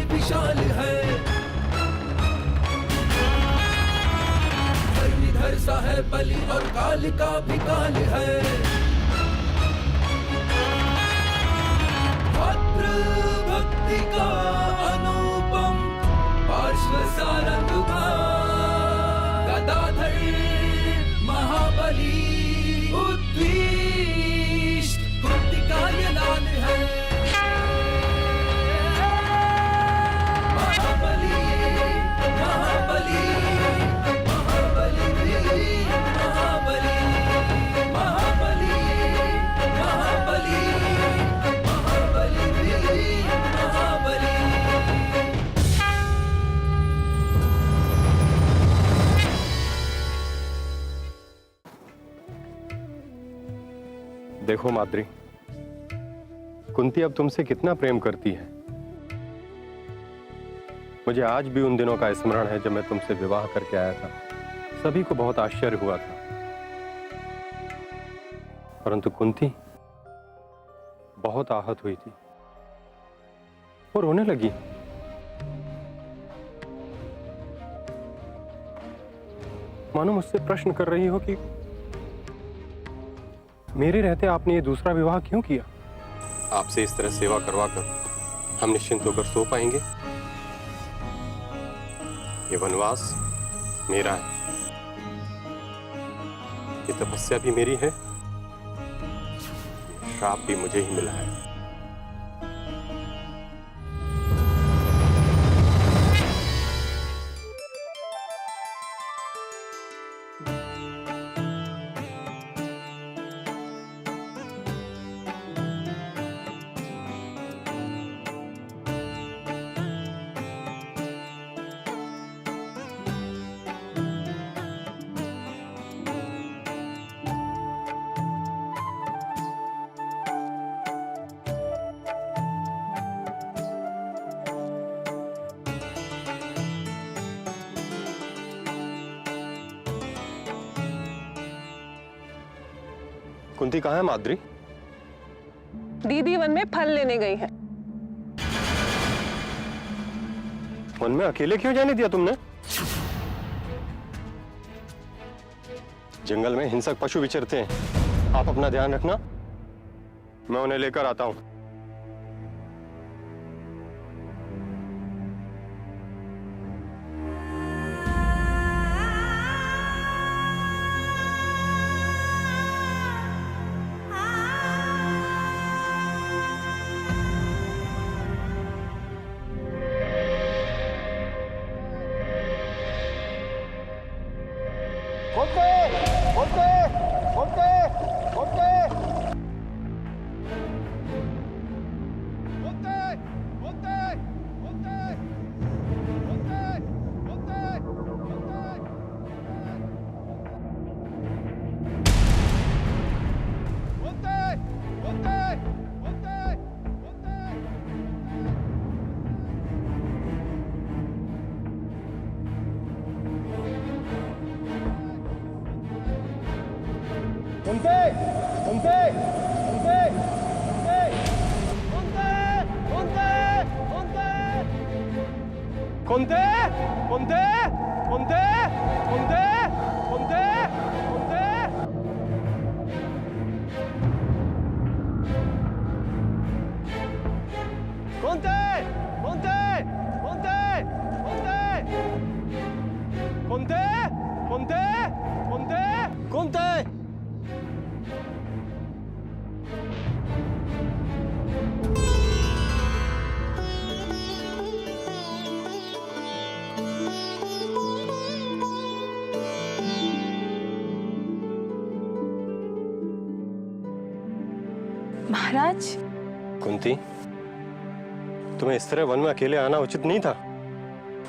विशाल है, धरणीधर सा है बलि और काल का भी काल है। भातृ भक्ति का अनुपम पार्श्व सारंग गदाधर महाबली उद्विष्ट कुंती का ये लाल है। महाबली महाबली महाबली महाबली महाबली महाबली महाबली महाबली। देखो माद्री, कुंती अब तुमसे कितना प्रेम करती है। मुझे आज भी उन दिनों का स्मरण है जब मैं तुमसे विवाह करके आया था। सभी को बहुत आश्चर्य हुआ था, परंतु कुंती बहुत आहत हुई थी। वो रोने लगी। मानो मुझसे प्रश्न कर रही हो कि मेरे रहते आपने ये दूसरा विवाह क्यों किया। आपसे इस तरह सेवा करवा कर हम निश्चिंत होकर सो पाएंगे। ये वनवास मेरा है, ये तपस्या भी मेरी है, श्राप भी मुझे ही मिला है। कुंती कहाँ है माद्री? दीदी वन में फल लेने गई है। वन में अकेले क्यों जाने दिया तुमने? जंगल में हिंसक पशु विचरते हैं, आप अपना ध्यान रखना, मैं उन्हें लेकर आता हूं। महाराज। कुंती, तुम्हें इस तरह वन में अकेले आना उचित नहीं था।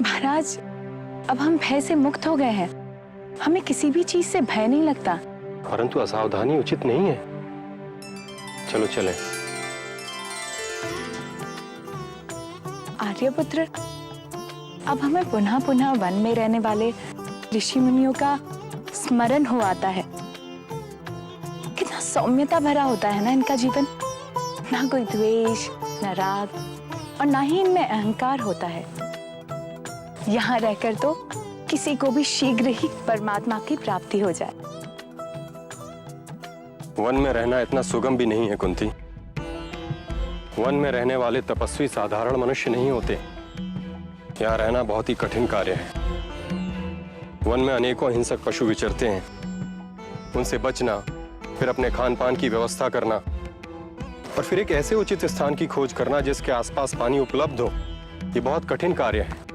महाराज, अब हम भय से मुक्त हो गए हैं, हमें किसी भी चीज से भय नहीं लगता। परंतु असावधानी उचित नहीं है। चलो चलें। आर्यपुत्र, अब हमें पुनः पुनः वन में रहने वाले ऋषि मुनियों का स्मरण हो आता है। कितना सौम्यता भरा होता है ना इनका जीवन, ना कोई द्वेष, न राग, और ना ही इनमें अहंकार होता है। यहाँ रहकर तो किसी को भी शीघ्र ही परमात्मा की प्राप्ति हो जाए। वन में रहना इतना सुगम भी नहीं है कुंती। वन में रहने वाले तपस्वी साधारण मनुष्य नहीं होते। यहाँ रहना बहुत ही कठिन कार्य है। वन में अनेकों हिंसक पशु विचरते हैं। उनसे बचना, फिर अपने खान पान की व्यवस्था करना और फिर एक ऐसे उचित स्थान की खोज करना जिसके आसपास पानी उपलब्ध हो, ये बहुत कठिन कार्य है।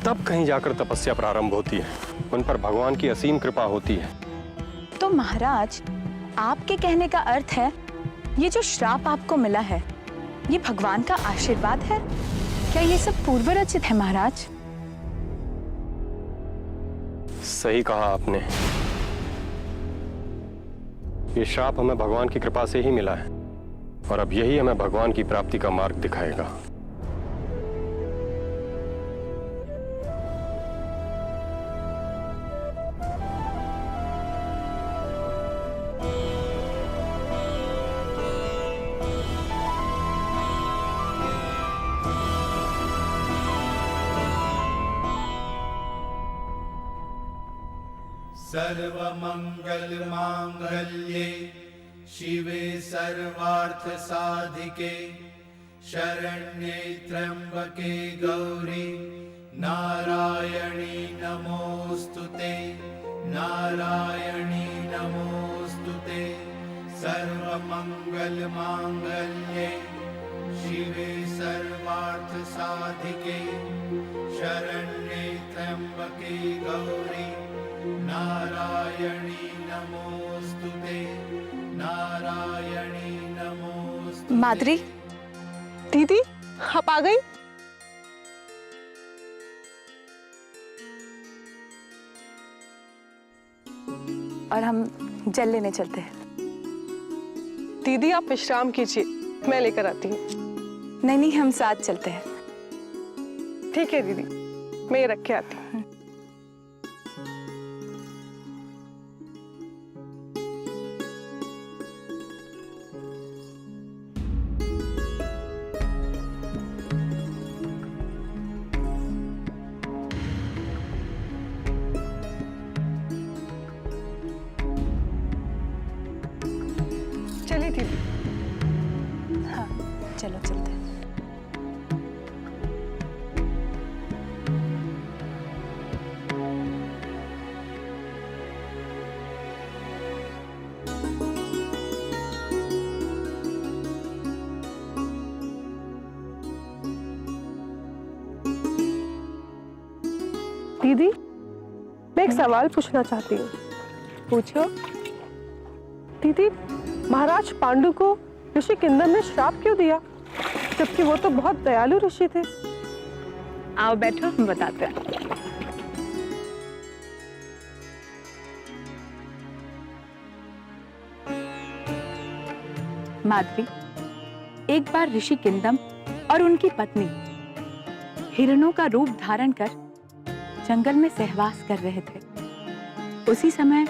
तब कहीं जाकर तपस्या प्रारंभ होती है। उन पर भगवान की असीम कृपा होती है। तो महाराज, आपके कहने का अर्थ है ये जो श्राप आपको मिला है ये भगवान का आशीर्वाद है? क्या ये सब पूर्व रचित है महाराज? सही कहा आपने। ये श्राप हमें भगवान की कृपा से ही मिला है और अब यही हमें भगवान की प्राप्ति का मार्ग दिखाएगा। सर्वमंगल मांगल्ये शिवे सर्वार्थ साधिके शरण्ये त्र्यंबके गौरी नारायणी नमोस्तुते नारायणी नमोस्तुते। सर्वमंगल मांगल्ये शिवे सर्वार्थ साधिके शरण्ये त्र्यंबके गौरी नारायणी नमोस्तुते नारायणी नमोस्तुते। माद्री, दीदी आप आ गई? और हम जल लेने चलते हैं। दीदी आप विश्राम कीजिए, मैं लेकर आती हूँ। नहीं नहीं, हम साथ चलते हैं। ठीक है दीदी, मैं ये रख के आती हूँ। चलिए दीदी। हाँ, चलो चलते हैं। दीदी मैं एक सवाल पूछना चाहती हूँ। पूछो। दीदी महाराज पांडु को ऋषि किंदम ने श्राप क्यों दिया, जबकि वो तो बहुत दयालु ऋषि थे? आओ बैठो, हम बताते हैं। माद्री, एक बार ऋषि किंदम और उनकी पत्नी हिरणों का रूप धारण कर जंगल में सहवास कर रहे थे। उसी समय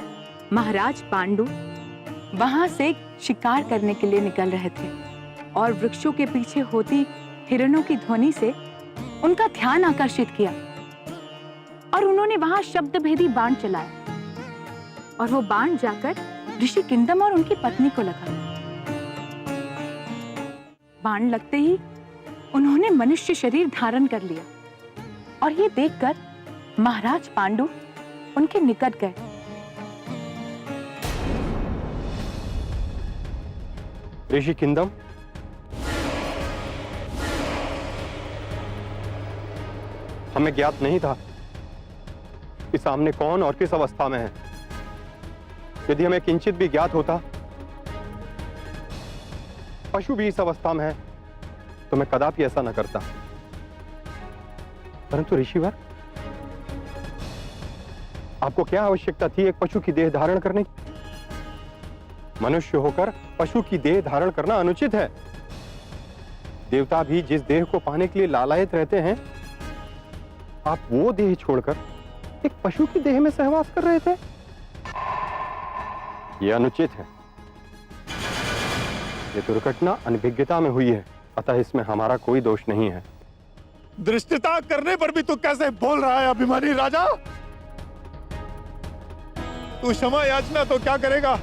महाराज पांडु वहां से शिकार करने के लिए निकल रहे थे और वृक्षों के पीछे होती हिरणों की ध्वनि से उनका ध्यान आकर्षित किया और उन्होंने वहां शब्द भेदी बाण चलाया और वो बाण जाकर ऋषि किंदम और उनकी पत्नी को लगा। बाण लगते ही उन्होंने मनुष्य शरीर धारण कर लिया और ये देखकर महाराज पांडु उनके निकट गए। ऋषि किंदम, हमें ज्ञात नहीं था कि सामने कौन और किस अवस्था में है। यदि हमें किंचित भी ज्ञात होता, पशु भी इस अवस्था में है, तो मैं कदापि ऐसा न करता। परंतु ऋषिवर, आपको क्या आवश्यकता थी एक पशु की देह धारण करने की? मनुष्य होकर पशु की देह धारण करना अनुचित है। देवता भी जिस देह को पाने के लिए लालायित रहते हैं, आप वो देह छोड़कर एक पशु की देह में सहवास कर रहे थे। यह अनुचित है। यह दुर्घटना अनभिज्ञता में हुई है अतः इसमें हमारा कोई दोष नहीं है। दृष्टता करने पर भी तू कैसे बोल रहा है अभिमानी राजा? तू क्षमा याचना तो क्या करेगा?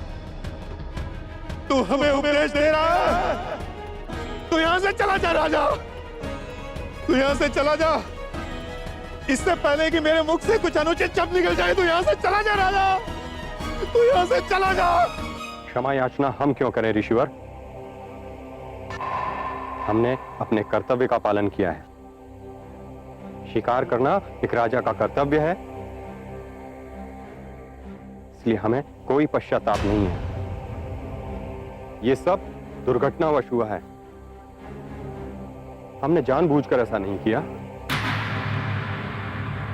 तू हमें उपदेश दे रहा है? तू यहां से चला जा राजा, तू यहां से चला जा। इससे पहले कि मेरे मुख से कुछ अनुचित शब्द निकल जाए, तू यहां से चला जा राजा, तू यहां से चला जा। क्षमा याचना हम क्यों करें ऋषिवर? हमने अपने कर्तव्य का पालन किया है। शिकार करना एक राजा का कर्तव्य है, इसलिए हमें कोई पश्चाताप नहीं है। ये सब दुर्घटनावश हुआ है, हमने जानबूझकर ऐसा नहीं किया।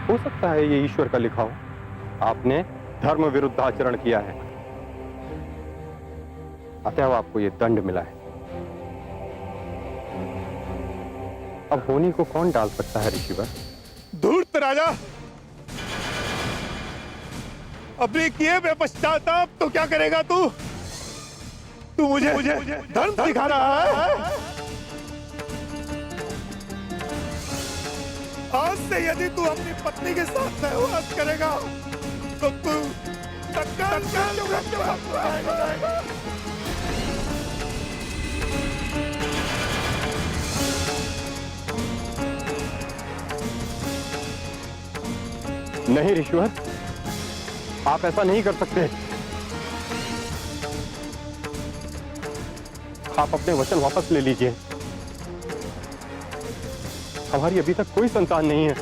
हो सकता है ये ईश्वर का लिखा हो, आपने धर्म विरुद्ध आचरण किया है, अतः आपको ये दंड मिला है। अब होनी को कौन डाल सकता है ऋषिवर? धूर्त राजा, अपने किए हुए पश्चाताप तो क्या करेगा तू? तू मुझे धर्म सिखा रहा है? आज से यदि तू अपनी पत्नी के साथ सहवास करेगा तो तू नहीं ऋषिवर, आप ऐसा नहीं कर सकते। आप अपने वचन वापस ले लीजिए। हमारी अभी तक कोई संतान नहीं है।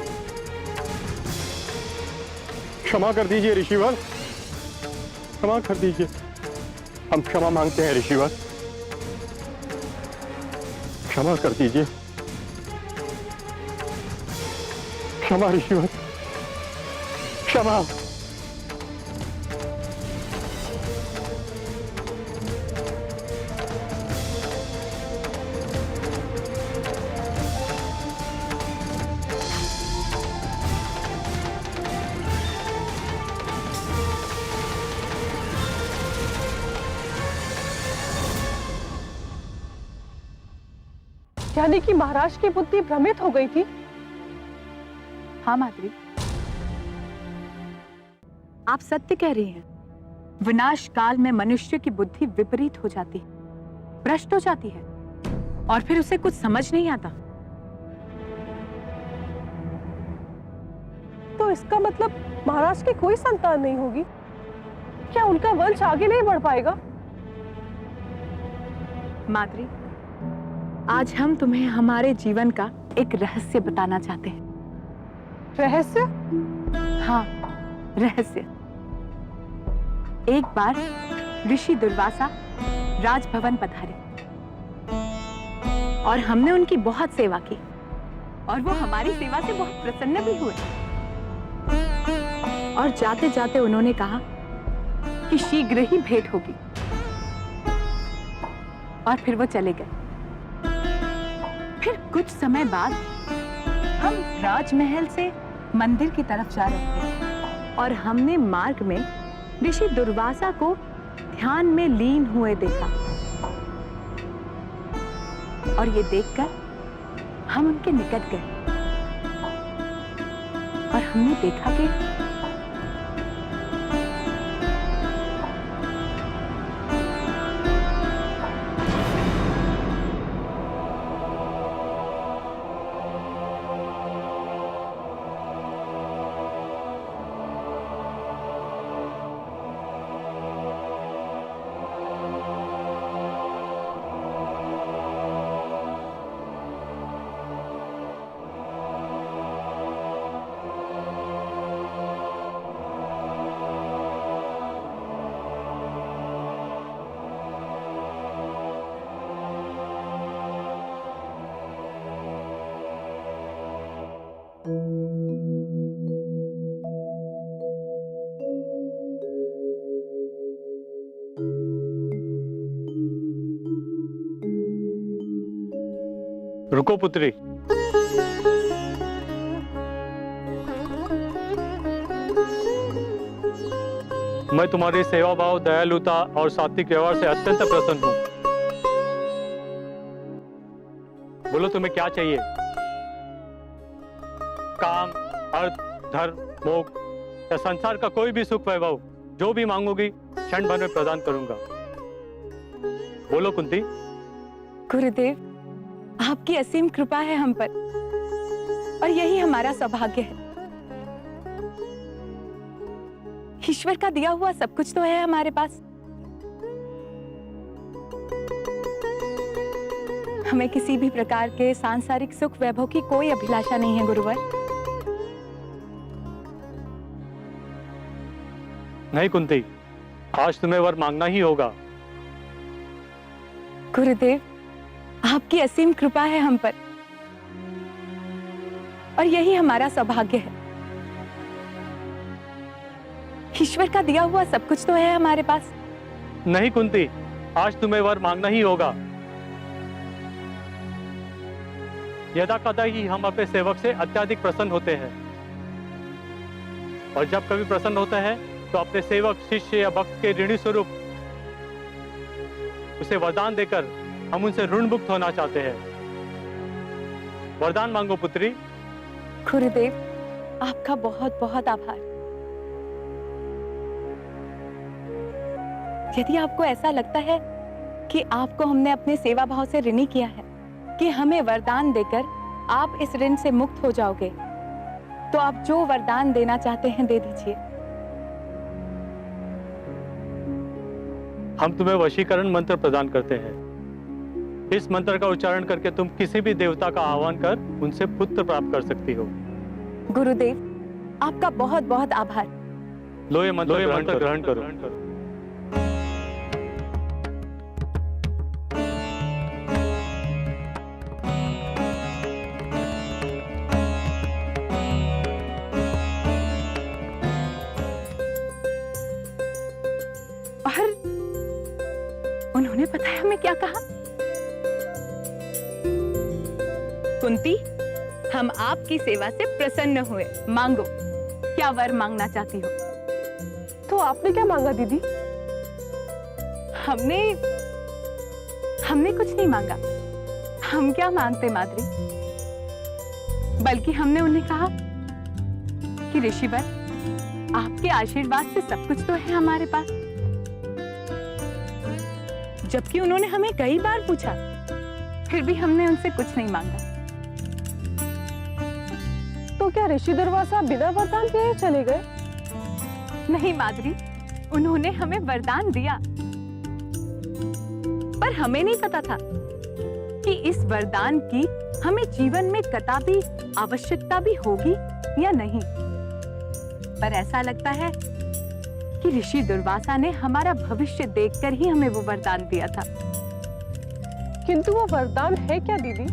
क्षमा कर दीजिए ऋषिवर, क्षमा कर दीजिए। हम क्षमा मांगते हैं ऋषिवर, क्षमा कर दीजिए। क्षमा ऋषिवर, क्षमा। यानी कि महाराज की बुद्धि भ्रमित हो गई थी। हाँ माद्री, आप सत्य कह रही हैं। विनाश काल में मनुष्य की बुद्धि विपरीत हो जाती है, भ्रष्ट हो जाती है, और फिर उसे कुछ समझ नहीं आता। तो इसका मतलब महाराज की कोई संतान नहीं होगी? क्या उनका वंश आगे नहीं बढ़ पाएगा? माद्री, आज हम तुम्हें हमारे जीवन का एक रहस्य बताना चाहते हैं। रहस्य? हाँ, रहस्य। एक बार ऋषि दुर्वासा राजभवन पधारे और हमने उनकी बहुत सेवा की, और वो हमारी सेवा से बहुत प्रसन्न भी हुए। और जाते जाते उन्होंने कहा कि शीघ्र ही भेंट होगी, और फिर वो चले गए। फिर कुछ समय बाद हम राजमहल से मंदिर की तरफ जा रहे थे, और हमने मार्ग में ऋषि दुर्वासा को ध्यान में लीन हुए देखा। और ये देखकर हम उनके निकट गए, और हमने देखा कि रुको पुत्री, मैं तुम्हारी सेवा भाव, दयालुता और सात्विक व्यवहार से अत्यंत प्रसन्न हूं। बोलो तुम्हें क्या चाहिए? काम, अर्थ, धर्म, मोक्ष या संसार का कोई भी सुख वैभव, जो भी मांगोगी क्षण भर में प्रदान करूंगा। बोलो कुंती। गुरुदेव, आपकी असीम कृपा है हम पर और यही हमारा सौभाग्य है। ईश्वर का दिया हुआ सब कुछ तो है हमारे पास। हमें किसी भी प्रकार के सांसारिक सुख वैभव की कोई अभिलाषा नहीं है गुरुवर। नहीं कुंती, आज तुम्हें वर मांगना ही होगा। गुरुदेव, आपकी असीम कृपा है हम पर और यही हमारा सौभाग्य है। ईश्वर का दिया हुआ सब कुछ तो है हमारे पास। नहीं कुंती, आज तुम्हें वर मांगना ही होगा। यदा कदा ही हम अपने सेवक से अत्यधिक प्रसन्न होते हैं, और जब कभी प्रसन्न होता है तो अपने सेवक, शिष्य या भक्त के ऋणी स्वरूप उसे वरदान देकर हम उनसे ऋण मुक्त होना चाहते हैं। वरदान मांगो पुत्री। गुरुदेव, आपका बहुत बहुत आभार। यदि आपको ऐसा लगता है कि आपको हमने अपने सेवा भाव से ऋणी किया है, कि हमें वरदान देकर आप इस ऋण से मुक्त हो जाओगे, तो आप जो वरदान देना चाहते हैं दे दीजिए। हम तुम्हें वशीकरण मंत्र प्रदान करते हैं। इस मंत्र का उच्चारण करके तुम किसी भी देवता का आह्वान कर उनसे पुत्र प्राप्त कर सकती हो। गुरुदेव, आपका बहुत बहुत आभार। लो ये मंत्र ग्रहण करो। और उन्होंने पता है हमें क्या कहा? कुंती, हम आपकी सेवा से प्रसन्न हुए। मांगो, क्या वर मांगना चाहती हो? तो आपने क्या मांगा दीदी? हमने कुछ नहीं मांगा। हम क्या मांगते माद्री, बल्कि हमने उन्हें कहा कि ऋषिवर, आपके आशीर्वाद से सब कुछ तो है हमारे पास। जबकि उन्होंने हमें कई बार पूछा, फिर भी हमने उनसे कुछ नहीं मांगा। तो क्या ऋषि दुर्वासा बिना वरदान के ही चले गए? नहीं माद्री, उन्होंने हमें वरदान दिया, पर हमें नहीं पता था कि इस वरदान की हमें जीवन में कदापि आवश्यकता भी होगी या नहीं। पर ऐसा लगता है कि ऋषि दुर्वासा ने हमारा भविष्य देखकर ही हमें वो वरदान दिया था। किंतु वो वरदान है क्या दीदी?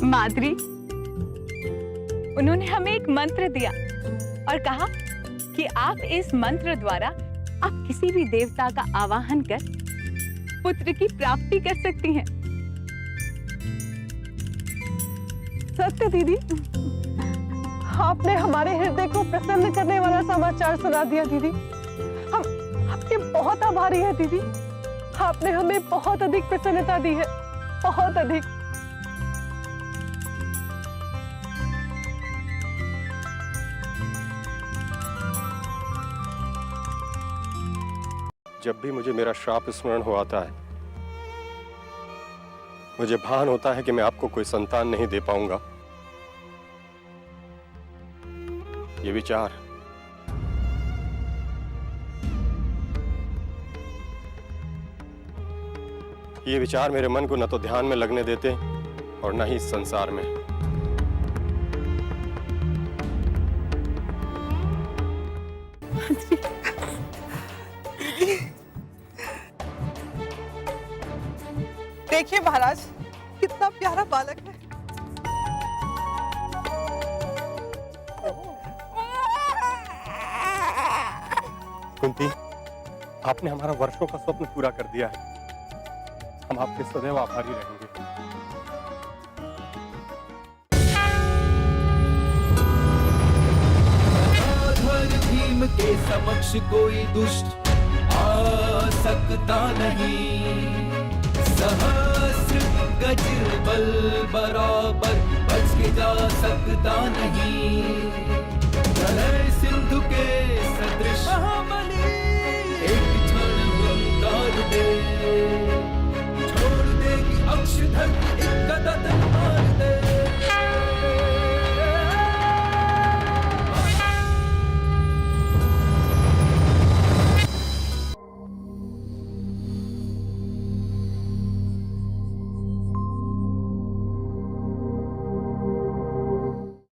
माद्री, उन्होंने हमें एक मंत्र दिया और कहा कि आप इस मंत्र द्वारा आप किसी भी देवता का आवाहन कर पुत्र की प्राप्ति कर सकती हैं। सत्य दीदी, आपने हमारे हृदय को प्रसन्न करने वाला समाचार सुना दिया दीदी। हम आपके बहुत आभारी हैं दीदी। आपने हमें बहुत अधिक प्रसन्नता दी है, बहुत अधिक। जब भी मुझे मेरा श्राप स्मरण हो आता है, मुझे भान होता है कि मैं आपको कोई संतान नहीं दे पाऊंगा। ये विचार मेरे मन को न तो ध्यान में लगने देते और न ही इस संसार में। देखिए महाराज, कितना प्यारा बालक है। कुंती, आपने हमारा वर्षों का स्वप्न पूरा कर दिया है। हम आपके सदैव आभारी रहेंगे। भीम के समक्ष कोई दुष्ट आ सकता नहीं। सहस्र गज बल बराबर बच के जा सकता नहीं। प्रलय सिंधु के सदृश महाबली एक क्षण हुंकार दे, छोड़ देगी अक्षधर एक गदा तलवार